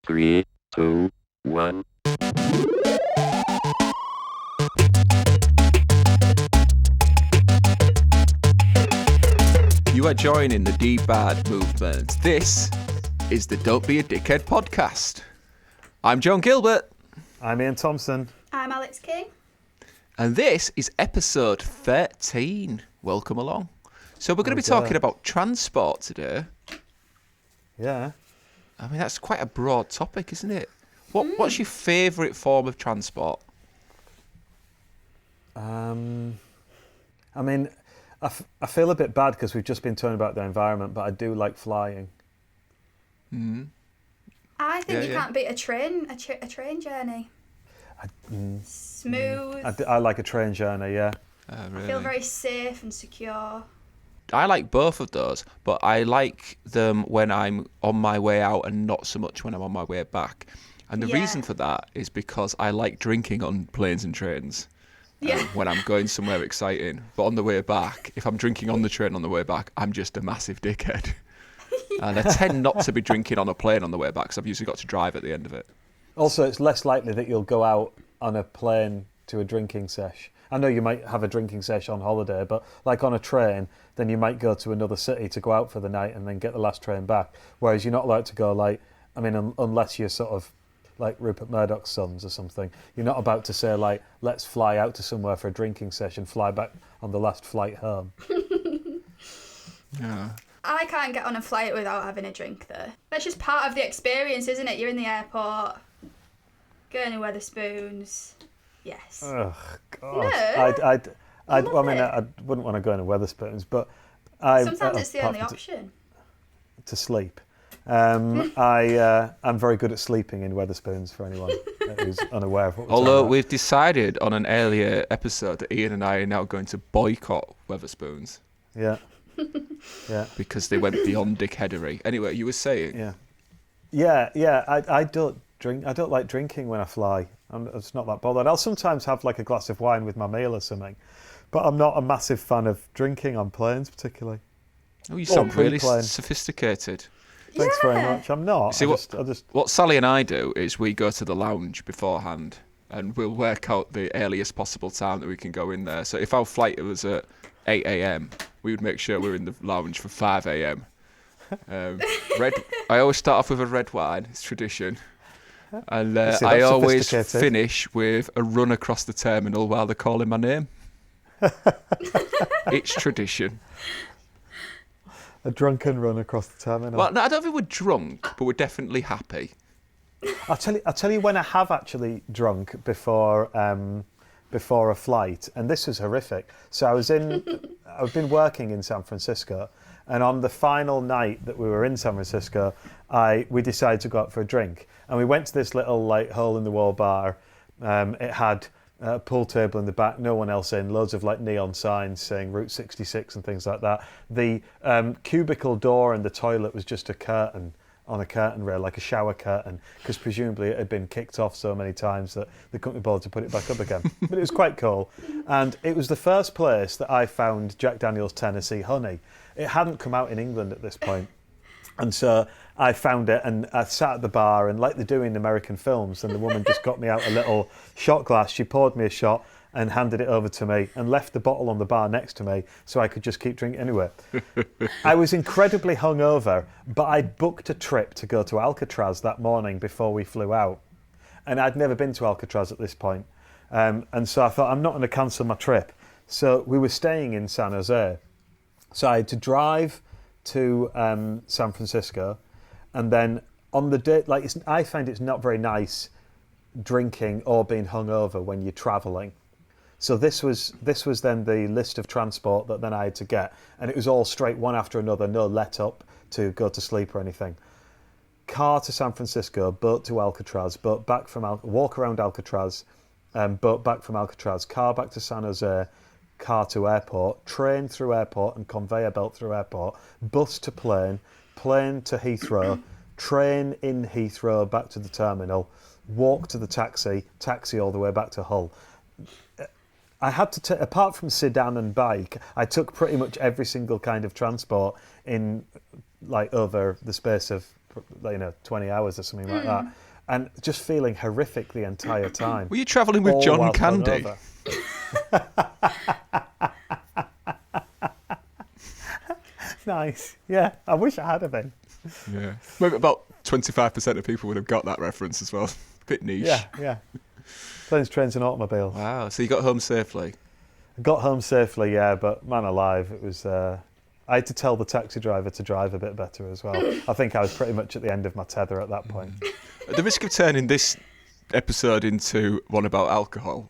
Three, two, one. You are joining the DBAD movement. This is the Don't Be a Dickhead podcast. I'm John Gilbert. I'm Ian Thompson. I'm Alex King. And this is episode 13. Welcome along. So we're going to be talking about transport today. Yeah. I mean, that's quite a broad topic, isn't it? What's your favourite form of transport? I mean, I feel a bit bad because we've just been talking about the environment, but I do like flying. I think you can't beat a train journey. Smooth. I like a train journey, yeah. Really? I feel very safe and secure. I like both of those, but I like them when I'm on my way out and not so much when I'm on my way back. And the reason for that is because I like drinking on planes and trains when I'm going somewhere exciting. But on the way back, if I'm drinking on the train on the way back, I'm just a massive dickhead. And I tend not to be drinking on a plane on the way back because I've usually got to drive at the end of it. Also, it's less likely that you'll go out on a plane to a drinking sesh. I know you might have a drinking sesh on holiday, but like on a train, then you might go to another city to go out for the night and then get the last train back. Whereas you're not allowed to go unless you're sort of like Rupert Murdoch's sons or something. You're not about to say like, let's fly out to somewhere for a drinking session, fly back on the last flight home. Yeah. I can't get on a flight without having a drink though. That's just part of the experience, isn't it? You're in the airport, going to Wetherspoons. Yes. Oh God! No, I wouldn't want to go into Wetherspoons, but sometimes it's the only option. To sleep. I'm very good at sleeping in Wetherspoons for anyone who's unaware of what we're talking Although about. we've decided on an earlier episode that Ian and I are now going to boycott Wetherspoons. Yeah. Yeah. Because they went beyond dickheadery. Anyway, you were saying. Yeah. I don't drink. I don't like drinking when I fly. It's not that bothered. I'll sometimes have like a glass of wine with my meal or something, but I'm not a massive fan of drinking on planes particularly. Oh, you sound really pre-plane. sophisticated. Thanks very much. I'm not. See, what Sally and I do is we go to the lounge beforehand and we'll work out the earliest possible time that we can go in there. So if our flight was at 8 a.m, we would make sure we're in the lounge for 5 a.m. I always start off with a red wine. It's tradition. And I always finish with a run across the terminal while they're calling my name. It's tradition. A drunken run across the terminal. Well, no, I don't think we're drunk, but we're definitely happy. I'll tell you when I have actually drunk before a flight, and this was horrific. So I've been working in San Francisco, and on the final night that we were in San Francisco, we decided to go out for a drink, and we went to this little like hole in the wall bar. It had a pool table in the back, no one else in, loads of like neon signs saying Route 66 and things like that. The cubicle door and the toilet was just a curtain on a curtain rail, like a shower curtain, because presumably it had been kicked off so many times that they couldn't be bothered to put it back up again. But it was quite cool. And it was the first place that I found Jack Daniel's Tennessee Honey. It hadn't come out in England at this point. And so I found it and I sat at the bar, and like they do in American films, and the woman just got me out a little shot glass. She poured me a shot and handed it over to me and left the bottle on the bar next to me so I could just keep drinking anyway. I was incredibly hungover, but I'd booked a trip to go to Alcatraz that morning before we flew out. And I'd never been to Alcatraz at this point. And so I thought, I'm not going to cancel my trip. So we were staying in San Jose. So I had to drive to San Francisco, and then on the day, I find it's not very nice drinking or being hungover when you're travelling. So this was then the list of transport that then I had to get, and it was all straight one after another, no let up to go to sleep or anything. Car to San Francisco, boat to Alcatraz, boat back from walk around Alcatraz, boat back from Alcatraz, car back to San Jose, car to airport, train through airport and conveyor belt through airport, bus to plane, plane to Heathrow, train in Heathrow back to the terminal, walk to the taxi all the way back to Hull. I had to apart from sedan and bike, I took pretty much every single kind of transport in like over the space of for 20 hours or something like that, and just feeling horrific the entire time. Were you travelling with all John whilst Candy? hungover. Nice. Yeah, I wish I had been. Yeah. Maybe about 25% of people would have got that reference as well. Bit niche. Yeah. Planes, trains and automobiles. Wow. So you got home safely? I got home safely, yeah, but man alive, it was... I had to tell the taxi driver to drive a bit better as well. I think I was pretty much at the end of my tether at that point. At the risk of turning this episode into one about alcohol,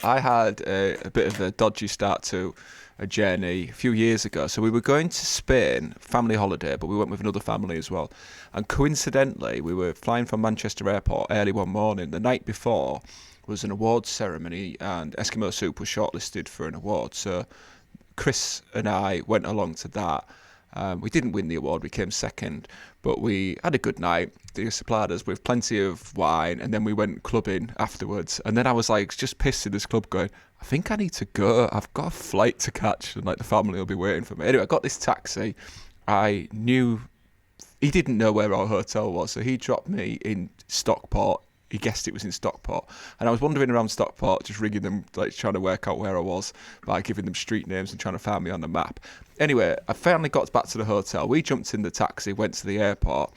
I had a bit of a dodgy start to a journey a few years ago. So we were going to Spain, family holiday, but we went with another family as well. And coincidentally, we were flying from Manchester Airport early one morning. The night before was an awards ceremony, and Eskimo Soup was shortlisted for an award. So Chris and I went along to that. We didn't win the award, we came second, but we had a good night. They supplied us with plenty of wine, and then we went clubbing afterwards. And then I was like, just pissed in this club going, I think I need to go. I've got a flight to catch, and like the family will be waiting for me. Anyway, I got this taxi. I knew he didn't know where our hotel was, so he dropped me in Stockport. He guessed it was in Stockport, and I was wandering around Stockport, just ringing them, like trying to work out where I was by giving them street names and trying to find me on the map. Anyway, I finally got back to the hotel. We jumped in the taxi, went to the airport,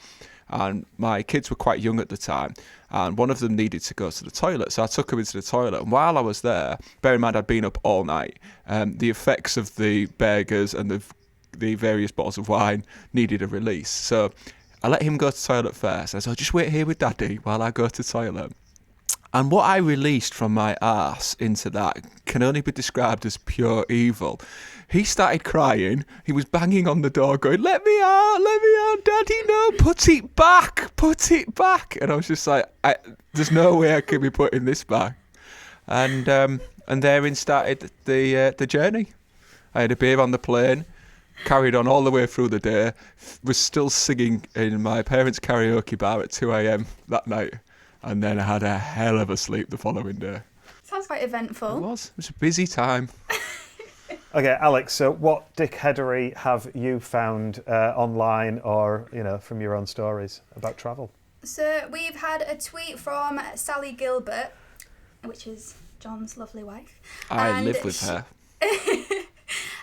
and my kids were quite young at the time, and one of them needed to go to the toilet, so I took her into the toilet. And while I was there, bear in mind I'd been up all night, the effects of the burgers and the various bottles of wine needed a release. So I let him go to the toilet first. I said, just wait here with Daddy while I go to the toilet. And what I released from my arse into that can only be described as pure evil. He started crying. He was banging on the door going, let me out, Daddy, no, put it back. And I was just like, there's no way I can be putting this back. And therein started the journey. I had a beer on the plane, carried on all the way through the day, was still singing in my parents' karaoke bar at 2 a.m. that night. And then I had a hell of a sleep the following day. Sounds quite eventful. It was a busy time. Okay, Alex, so what dickheadery have you found online or, from your own stories about travel? So we've had a tweet from Sally Gilbert, which is John's lovely wife. I live with her.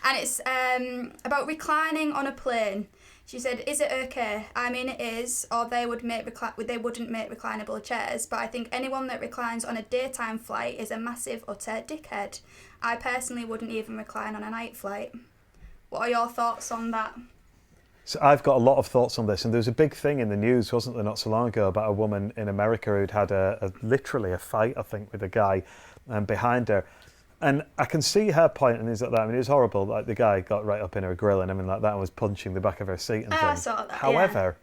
And it's about reclining on a plane. She said, is it okay? I mean, it is, or they wouldn't make reclinable chairs, but I think anyone that reclines on a daytime flight is a massive, utter dickhead. I personally wouldn't even recline on a night flight. What are your thoughts on that? So I've got a lot of thoughts on this, and there was a big thing in the news, wasn't there, not so long ago, about a woman in America who'd had literally a fight, I think, with a guy behind her. And I can see her point and things like that. I mean, it was horrible. Like, the guy got right up in her grill and everything like that and was punching the back of her seat and things. I saw that, However,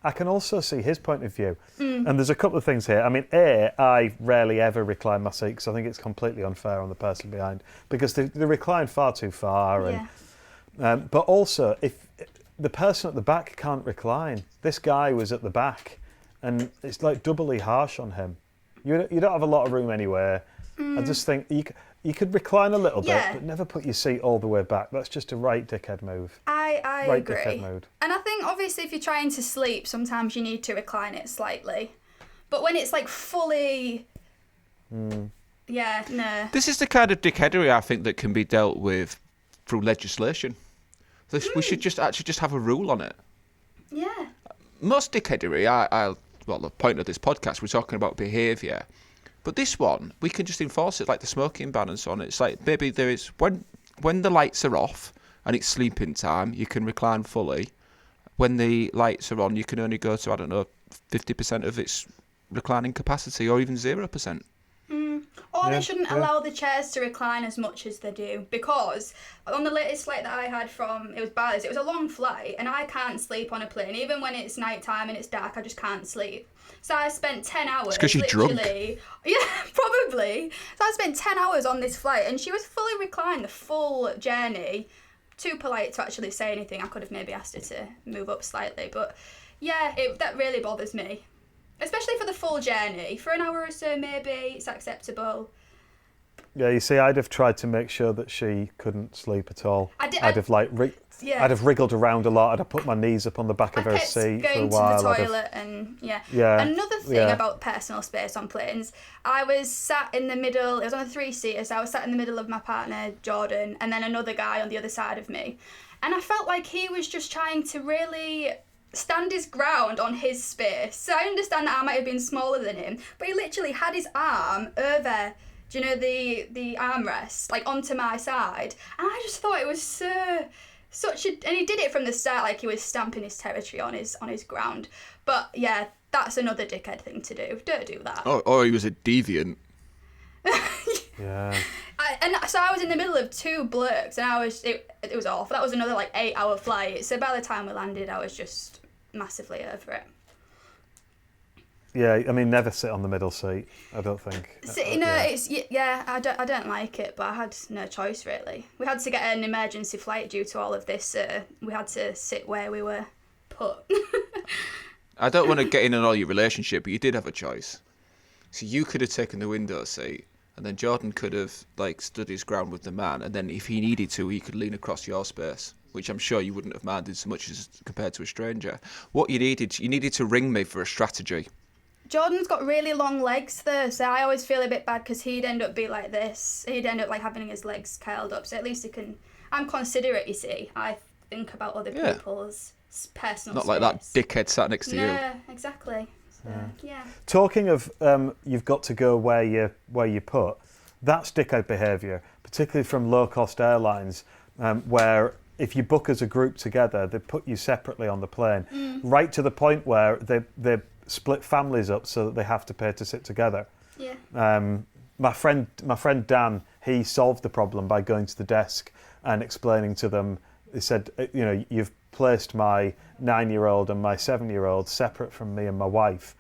I can also see his point of view. And there's a couple of things here. I mean, I rarely ever recline my seat because I think it's completely unfair on the person behind because they recline far too far. And but also, if the person at the back can't recline, this guy was at the back, and it's like doubly harsh on him. You don't have a lot of room anywhere. I just think you could recline a little bit, but never put your seat all the way back. That's just a right dickhead move. I right agree. Dickhead mode. And I think, obviously, if you're trying to sleep, sometimes you need to recline it slightly. But when it's, like, fully... Yeah, no. This is the kind of dickheadery, I think, that can be dealt with through legislation. We should just have a rule on it. Yeah. Most dickheadery, well, the point of this podcast, we're talking about behaviour. But this one, we can just enforce it, like the smoking ban and so on. It's like, maybe there is, when the lights are off and it's sleeping time, you can recline fully. When the lights are on, you can only go to, 50% of its reclining capacity or even 0%. Or they shouldn't allow the chairs to recline as much as they do, because on the latest flight that I had it was Bali's, it was a long flight, and I can't sleep on a plane. Even when it's night time and it's dark, I just can't sleep. So I spent 10 hours. It's because you're drunk. Yeah, probably. So I spent 10 hours on this flight, and she was fully reclined the full journey. Too polite to actually say anything. I could have maybe asked her to move up slightly, but yeah, that really bothers me. Especially for the full journey. For an hour or so, maybe it's acceptable. Yeah, you see, I'd have tried to make sure that she couldn't sleep at all. I'd have Yeah. I'd have wriggled around a lot. I'd have put my knees up on the back of her kept seat for a going while. to the I'd have- toilet and Yeah. Another thing Yeah. about personal space on planes, I was sat in the middle. It was on a 3-seater, so I was sat in the middle of my partner Jordan, and then another guy on the other side of me, and I felt like he was just trying to really stand his ground on his space. So I understand that I might have been smaller than him, but he literally had his arm over, do you know, the armrest, like onto my side, and I just thought it was such a, and he did it from the start, like he was stamping his territory on his ground. But yeah, that's another dickhead thing to do. Don't do that. Or he was a deviant. Yeah. So I was in the middle of two blokes, and it was awful. That was another like 8-hour flight. So by the time we landed, I was just massively over it. Yeah, I mean, never sit on the middle seat, I don't think. So, I don't like it, but I had no choice really. We had to get an emergency flight due to all of this. We had to sit where we were put. I don't want to get in on all your relationship, but you did have a choice. So you could have taken the window seat, and then Jordan could have like stood his ground with the man, and then if he needed to, he could lean across your space, which I'm sure you wouldn't have minded so much as compared to a stranger. What you needed to ring me for a strategy. Jordan's got really long legs though, so I always feel a bit bad because he'd end up being like this. He'd end up like having his legs curled up, so at least he can... I'm considerate, you see. I think about other people's personal Not space. like that dickhead sat next to you. Yeah, exactly. So, yeah. Talking of you've got to go where you put, that's dickhead behaviour, particularly from low-cost airlines, where if you book as a group together, they put you separately on the plane, right to the point where they split families up so that they have to pay to sit together. Yeah. My friend Dan, he solved the problem by going to the desk and explaining to them. He said, you've placed my 9-year-old and my 7-year-old separate from me and my wife,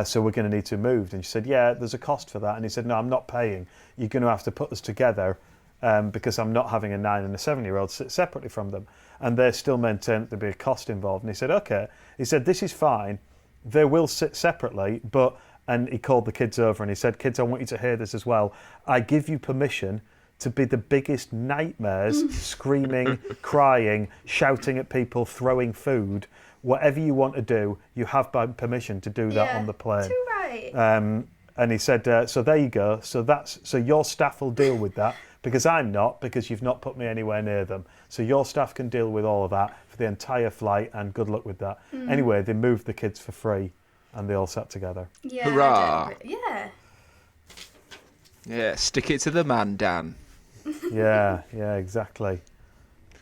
so we're going to need to move. And she said, yeah, there's a cost for that. And he said, no, I'm not paying. You're going to have to put us together because I'm not having a 9 and a 7-year-old sit separately from them. And they still maintain there'd be a cost involved. And he said, okay. He said, this is fine. They will sit separately, and he called the kids over and he said, kids, I want you to hear this as well. I give you permission to be the biggest nightmares, screaming, crying, shouting at people, throwing food. Whatever you want to do, you have permission to do that on the plane. Too right. And he said, so there you go. So your staff will deal with that because I'm not, because you've not put me anywhere near them. So your staff can deal with all of that for the entire flight, and good luck with that. Anyway, they moved the kids for free, and they all sat together. Yeah. Hurrah. Yeah. Yeah, stick it to the man, Dan. Yeah, exactly.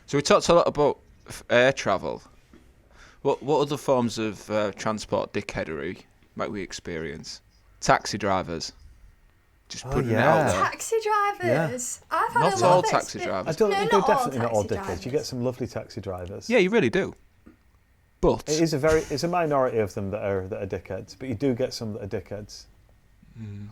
So we talked a lot about air travel. What other forms of transport dickheadery might we experience? Taxi drivers. Just putting it out there. Taxi drivers. I've had Not a lot all of taxi experience. drivers. They're definitely not all taxi dickheads. drivers. You get some lovely taxi drivers. Yeah, you really do. But It's a minority of them that are dickheads, but you do get some that are dickheads.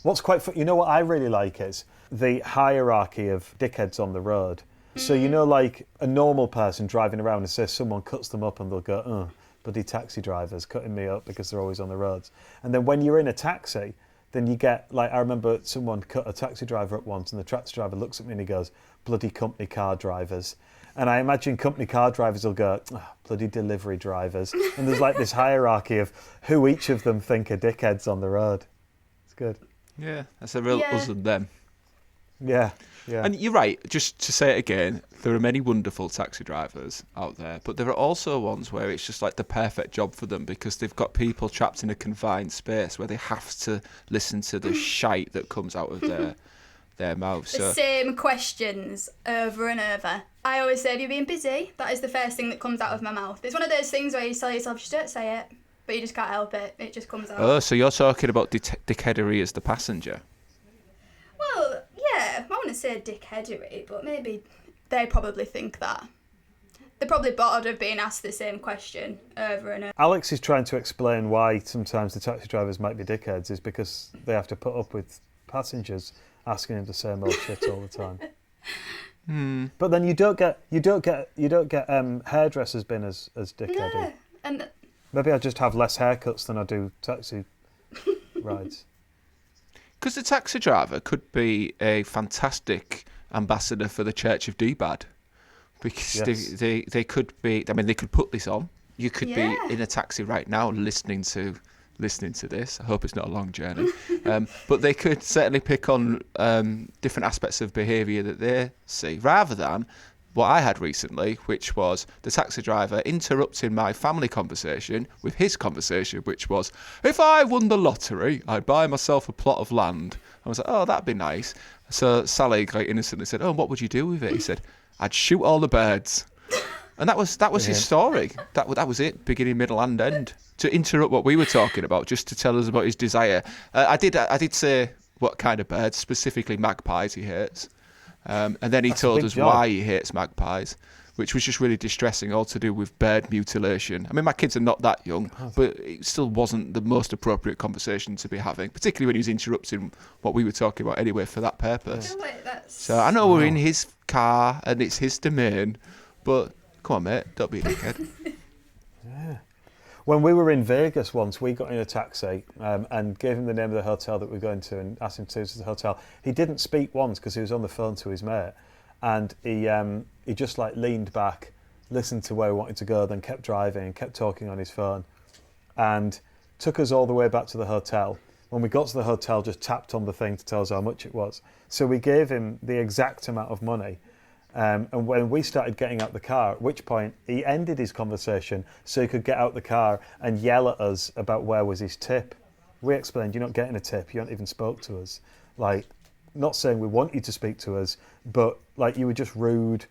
What's quite fun, you know what I really like is the hierarchy of dickheads on the road. So like a normal person driving around and says someone cuts them up and they'll go, oh, bloody taxi drivers cutting me up because they're always on the roads. And then when you're in a taxi, then you get, like, I remember someone cut a taxi driver up once and the taxi driver looks at me and he goes, bloody company car drivers. And I imagine company car drivers will go, oh, bloody delivery drivers. And there's like this hierarchy of who each of them think are dickheads on the road. It's good. yeah, that's a real us and them. Yeah. And you're right, just to say it again, there are many wonderful taxi drivers out there, but there are also ones where it's just like the perfect job for them because they've got people trapped in a confined space where they have to listen to the shite that comes out of their mouths. The same questions over and over. I always say, have you been busy? That is the first thing that comes out of my mouth. It's one of those things where you tell yourself, just don't say it, but you just can't help it. It just comes out. Oh, so you're talking about dickheadery as the passenger? Well, yeah, I wouldn't say dickheadery, but maybe they probably think that. They're probably bored of being asked the same question over and over. Alex is trying to explain why sometimes the taxi drivers might be dickheads is because they have to put up with passengers asking them the same old shit all the time. But then you don't get hairdressers being as dickheady. Yeah, and Maybe I just have less haircuts than I do taxi rides. Because the taxi driver could be a fantastic ambassador for the Church of DBAD. because Yes. they could be. I mean, they could put this on. You could Yeah. be in a taxi right now listening to this. I hope it's not a long journey. But they could certainly pick on different aspects of behaviour that they see, rather than what I had recently, which was the taxi driver interrupting my family conversation with his conversation, which was, if I won the lottery, I'd buy myself a plot of land. I was like, oh, that'd be nice. So Sally quite innocently said, oh, what would you do with it? He said, I'd shoot all the birds. And that was his story. That was it, beginning, middle, and end. To interrupt what we were talking about, just to tell us about his desire. I did say what kind of birds, specifically magpies, he hates. And then he told us why he hates magpies, which was just really distressing, all to do with bird mutilation. I mean, my kids are not that young, but it still wasn't the most appropriate conversation to be having, particularly when he was interrupting what we were talking about anyway for that purpose. I feel like that's... So I know we're in his car and it's his domain, but come on, mate, don't be a dickhead. When we were in Vegas once, we got in a taxi and gave him the name of the hotel that we were going to and asked him to take us to the hotel. He didn't speak once because he was on the phone to his mate, and he just like leaned back, listened to where we wanted to go, then kept driving and kept talking on his phone, and took us all the way back to the hotel. When we got to the hotel, just tapped on the thing to tell us how much it was. So we gave him the exact amount of money. And when we started getting out the car, at which point he ended his conversation so he could get out the car and yell at us about where was his tip. We explained, you're not getting a tip, you haven't even spoke to us. Like, not saying we want you to speak to us, but like you were just rude,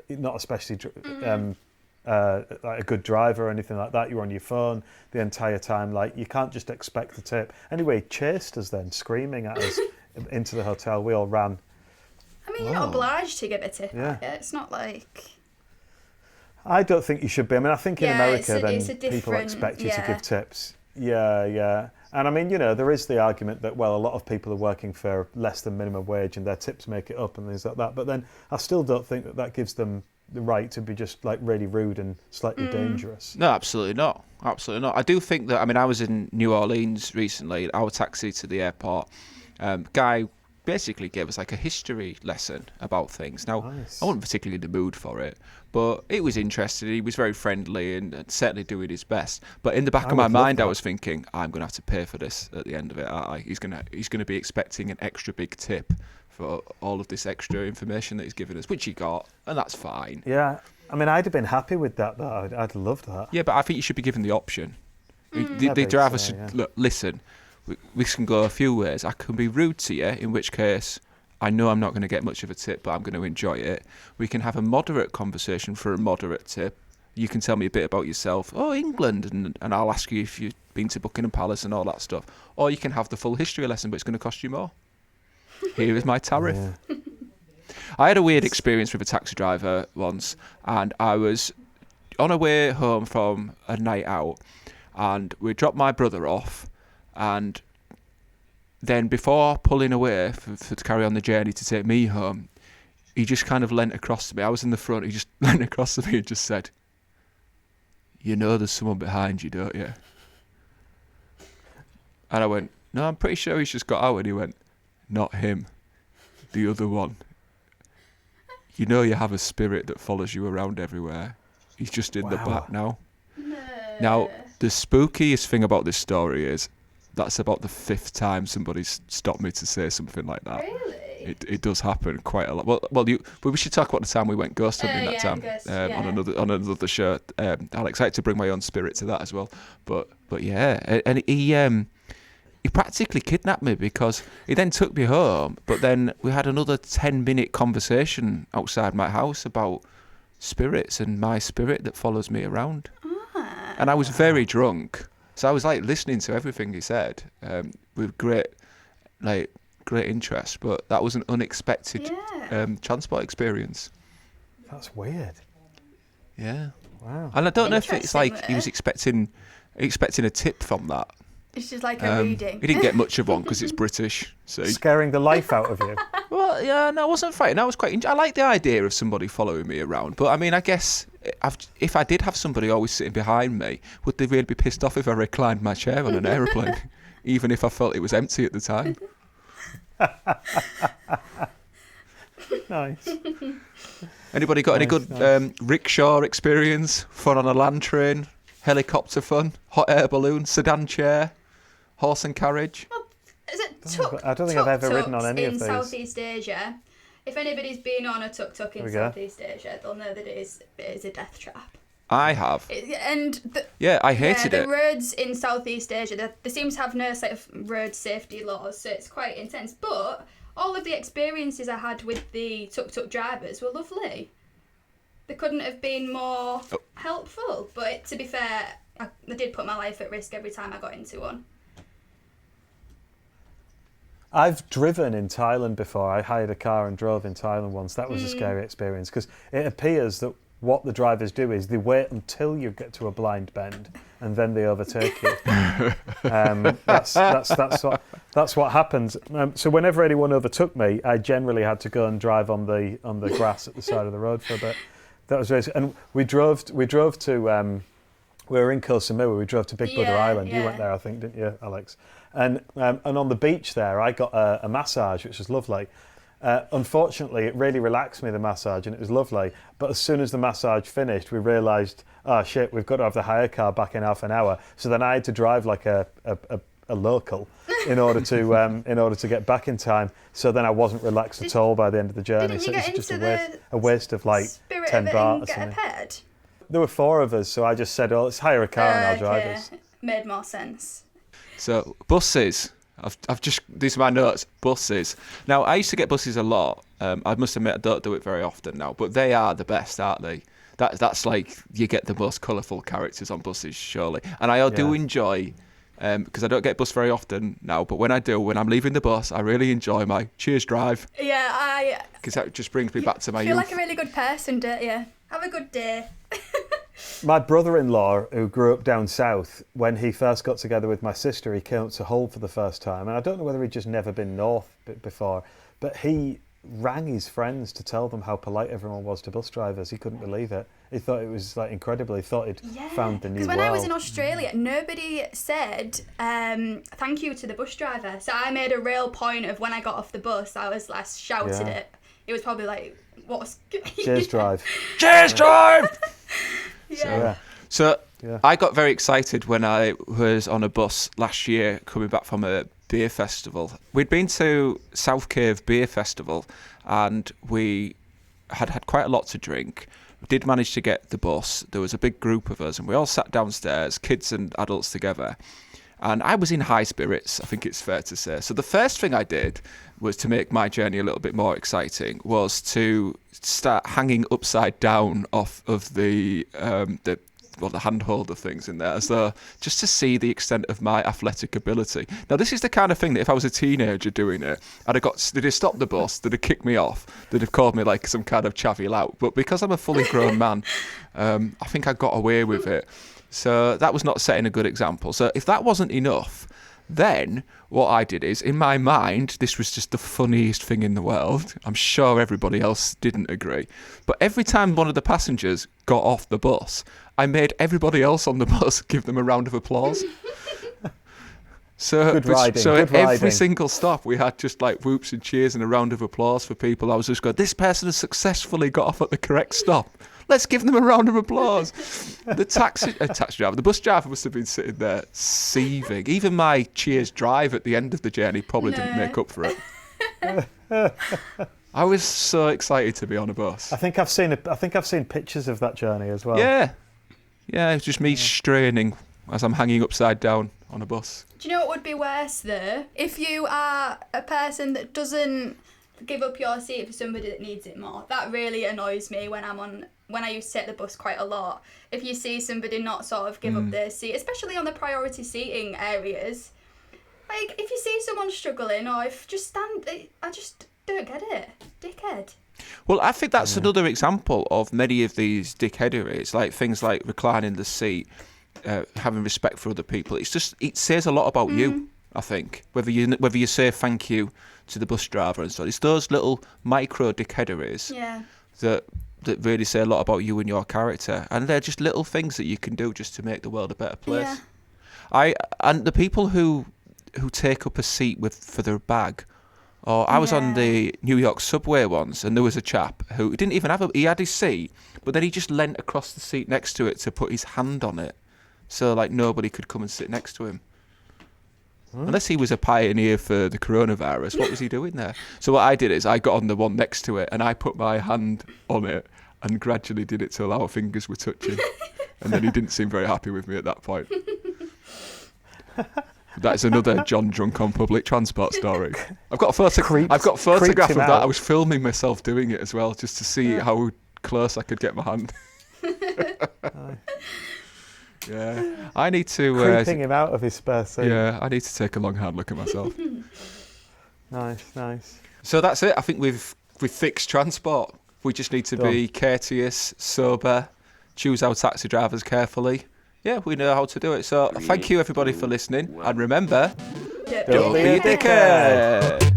not especially like a good driver or anything like that. You were on your phone the entire time. Like, you can't just expect a tip. Anyway, he chased us then, screaming at us into the hotel. We all ran. I mean, you're not obliged to give a tip. Yeah. It's not like... I don't think you should be. I mean, I think in America, it's a people different- expect you to give tips. Yeah. And I mean, there is the argument that, well, a lot of people are working for less than minimum wage and their tips make it up and things like that. But then I still don't think that gives them the right to be just like really rude and slightly dangerous. No, absolutely not. Absolutely not. I do think that, I mean, I was in New Orleans recently, our taxi to the airport. Guy basically gave us like a history lesson about things. Now, Nice. I wasn't particularly in the mood for it, but it was interesting. He was very friendly and certainly doing his best. But in the back of my would love mind, I that. was thinking, I'm going to have to pay for this at the end of it, aren't I? He's going to be expecting an extra big tip for all of this extra information that he's given us, which he got, and that's fine. Yeah. I mean, I'd have been happy with that, though. I'd loved that. Yeah, but I think you should be given the option. I The think driver so, should, yeah. look, listen, this can go a few ways. I can be rude to you, in which case I know I'm not going to get much of a tip, but I'm going to enjoy it. We can have a moderate conversation for a moderate tip. You can tell me a bit about yourself. Oh, England, and I'll ask you if you've been to Buckingham Palace and all that stuff. Or you can have the full history lesson, but it's going to cost you more. Here is my tariff. Yeah. I had a weird experience with a taxi driver once, and I was on a way home from a night out, and we dropped my brother off, and then before pulling away to carry on the journey to take me home, he just kind of leant across to me. I was in the front. He just leant across to me and just said, "You know there's someone behind you, don't you?" And I went, "No, I'm pretty sure he's just got out." And he went, "Not him, the other one. You know you have a spirit that follows you around everywhere. He's just in the Wow. back now." Now, the spookiest thing about this story is that's about the 5th time somebody's stopped me to say something like that. Really? It does happen quite a lot. Well, we should talk about the time we went ghost hunting that time ghost, on another show. Alex, I like to bring my own spirit to that as well. But yeah, and he practically kidnapped me because he then took me home. But then we had another 10-minute conversation outside my house about spirits and my spirit that follows me around. And I was very drunk, so I was like listening to everything he said with great interest. But that was an unexpected transport experience. That's weird. Yeah. Wow. And I don't know if it's like Interesting, he was expecting a tip from that. It's just like a reading. He didn't get much of one because it's British. So Scaring the life out of you. well, yeah, no, I wasn't frightened. I was quite. I like the idea of somebody following me around. But I mean, I guess if I did have somebody always sitting behind me, would they really be pissed off if I reclined my chair on an aeroplane, even if I felt it was empty at the time? Nice. Anybody got any Nice, good rickshaw experience? Fun on a land train? Helicopter fun? Hot air balloon? Sedan chair? Horse and carriage? Is it I don't think I've ever ridden on any of in these. Southeast Asia? If anybody's been on a tuk-tuk in we go. Southeast Asia, they'll know that it is a death trap. I have. I hated the it. roads in Southeast Asia, they seem to have no set of road safety laws, so it's quite intense. But all of the experiences I had with the tuk-tuk drivers were lovely. They couldn't have been more helpful. But to be fair, I did put my life at risk every time I got into one. I've driven in Thailand before. I hired a car and drove in Thailand once. That was a scary experience because it appears that what the drivers do is they wait until you get to a blind bend and then they overtake you. That's what happens. So whenever anyone overtook me, I generally had to go and drive on the grass at the side of the road for a bit. That was really, and we drove to. We were in Koh Samui. We drove to Big Brother Island. You went there, I think, didn't you, Alex? And on the beach there, I got a massage, which was lovely. Unfortunately, it really relaxed me, the massage, and it was lovely. But as soon as the massage finished, we realised, oh shit, we've got to have the hire car back in half an hour. So then I had to drive like a local in order to get back in time. So then I wasn't relaxed at all by the end of the journey. Didn't So you it get was just into a waste of like spirit 10 of it baht and or get a something. ped? There were 4 of us, so I just said, oh, let's hire a car and I'll drive us. Made more sense. So buses. I've just, these are my notes. Buses. Now I used to get buses a lot. I must admit I don't do it very often now, but they are the best, aren't they? That's like you get the most colourful characters on buses, surely. And I do enjoy, because I don't get bus very often now, but when I do, when I'm leaving the bus, I really enjoy my cheers drive. Yeah, because that just brings me back to my feel youth. like a really good person, don't you? Have a good day. My brother-in-law, who grew up down south, when he first got together with my sister, he came up to Hull for the first time. And I don't know whether he'd just never been north before, but he rang his friends to tell them how polite everyone was to bus drivers. He couldn't believe it. He thought it was like incredible. He thought he'd found the new world. Because when I was in Australia, nobody said thank you to the bus driver. So I made a real point of when I got off the bus, I was like shouted it. It was probably like, what's... Cheers drive. Cheers drive! So Yeah. I got very excited when I was on a bus last year coming back from a beer festival. We'd been to South Cave Beer Festival and we had quite a lot to drink. We did manage to get the bus. There was a big group of us and we all sat downstairs, kids and adults together. And I was in high spirits, I think it's fair to say. So the first thing I did was to make my journey a little bit more exciting was to start hanging upside down off of the hand holder things in there, so just to see the extent of my athletic ability. Now, this is the kind of thing that if I was a teenager doing it, they'd have stopped the bus, they'd have kicked me off, they'd have called me like some kind of chavvy lout. But because I'm a fully grown man, I think I got away with it. So that was not setting a good example. So if that wasn't enough, then what I did is, in my mind, this was just the funniest thing in the world. I'm sure everybody else didn't agree. But every time one of the passengers got off the bus, I made everybody else on the bus give them a round of applause. So, Good riding, so good at every riding. single stop, we had just like whoops and cheers and a round of applause for people. I was just going, this person has successfully got off at the correct stop. Let's give them a round of applause. The bus driver must have been sitting there seething. Even my cheers drive at the end of the journey probably didn't make up for it. I was so excited to be on a bus. I think I've seen pictures of that journey as well. Yeah, it's just me straining as I'm hanging upside down on a bus. Do you know what would be worse though? If you are a person that doesn't give up your seat for somebody that needs it more. That really annoys me when I used to take the bus quite a lot. If you see somebody not sort of give up their seat, especially on the priority seating areas, like if you see someone struggling or if just stand, I just don't get it. Dickhead. Well, I think that's another example of many of these dickheaderies, like things like reclining the seat, having respect for other people. It says a lot about you, I think. Whether you say thank you to the bus driver and so, it's those little micro dickheaderies that really say a lot about you and your character, and they're just little things that you can do just to make the world a better place. And the people who take up a seat for their bag Or I was on the New York subway once, and there was a chap who didn't even have he had his seat, but then he just leant across the seat next to it to put his hand on it, so like nobody could come and sit next to him. Unless he was a pioneer for the coronavirus, what was he doing there? So what I did is I got on the one next to it, and I put my hand on it, and gradually did it till our fingers were touching, and then he didn't seem very happy with me at that point. That's another John drunk on public transport story. I've got a photograph of that. I was filming myself doing it as well, just to see how close I could get my hand. Yeah, I need to creeping him out of his spare seat. Yeah, I need to take a long hard look at myself. Nice. So that's it. I think we've fixed transport. We just need to be courteous, sober, choose our taxi drivers carefully. Yeah, we know how to do it. So thank you everybody for listening, and remember, don't be a dickhead.